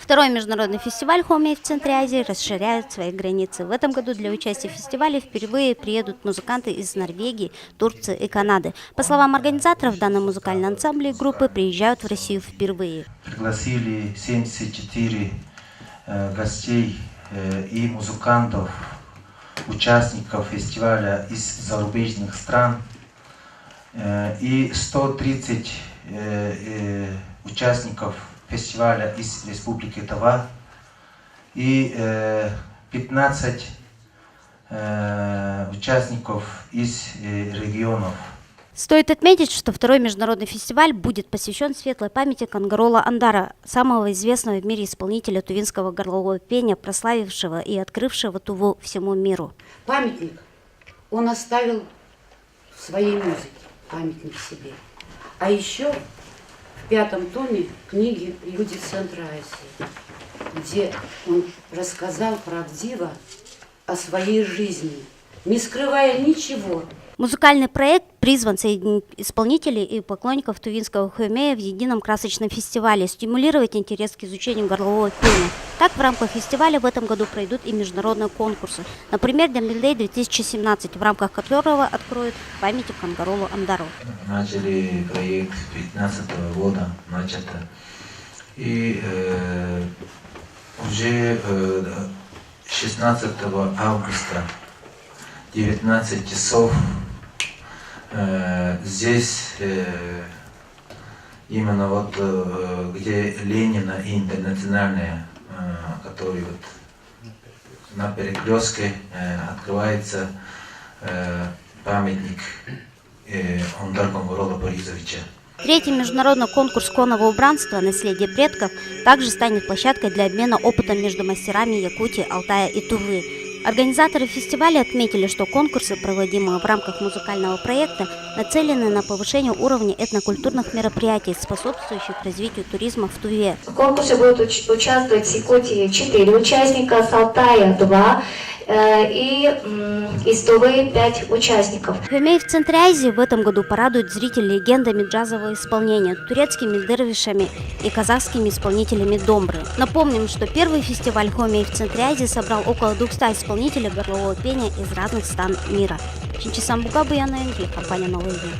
Второй международный фестиваль «Хомей» в Центре Азии расширяет свои границы. В этом году для участия в фестивале впервые приедут музыканты из Норвегии, Турции и Канады. По словам организаторов, данные музыкальные ансамбли и группы приезжают в Россию впервые. Пригласили 74 гостей и музыкантов, участников фестиваля из зарубежных стран и 130 участников фестиваля из Республики Тыва и 15 участников из регионов. Стоит отметить, что второй международный фестиваль будет посвящен светлой памяти Кангарола Андара, самого известного в мире исполнителя тувинского горлового пения, прославившего и открывшего Туву всему миру. Памятник он оставил в своей музыке, памятник себе. А еще в 5-м томе книги «Люди Центра Азии», где он рассказал правдиво о своей жизни, не скрывая ничего. Музыкальный проект призван соединить исполнителей и поклонников тувинского хомея в едином красочном фестивале, стимулировать интерес к изучению горлового пения. Так, в рамках фестиваля в этом году пройдут и международные конкурсы. Например, Дембелдей 2017, в рамках которого откроют память Кангаролу Андару. Начали проект 2015 года, и уже 16 августа 19 часов здесь именно вот где Ленина и Интернациональная, который вот на Перекрестке открывается памятник Андару Кангаролу Борисовича. Третий международный конкурс конного убранства «Наследие предков» также станет площадкой для обмена опытом между мастерами Якутии, Алтая и Тувы. Организаторы фестиваля отметили, что конкурсы, проводимые в рамках музыкального проекта, нацелены на повышение уровня этнокультурных мероприятий, способствующих развитию туризма в Туве. В конкурсе будут участвовать с Якутии 4 участника, с Алтая 2 и из Тувы 5 участников. Хомей в Центре Азии в этом году порадует зрителей легендами джазового исполнения, турецкими дервишами и казахскими исполнителями домбры. Напомним, что первый фестиваль Хомей в Центре Азии собрал около 200 исполнителей горлового пения из разных стран мира. Чинчисан Бугабу, Яна Энджи, компания «Новый век».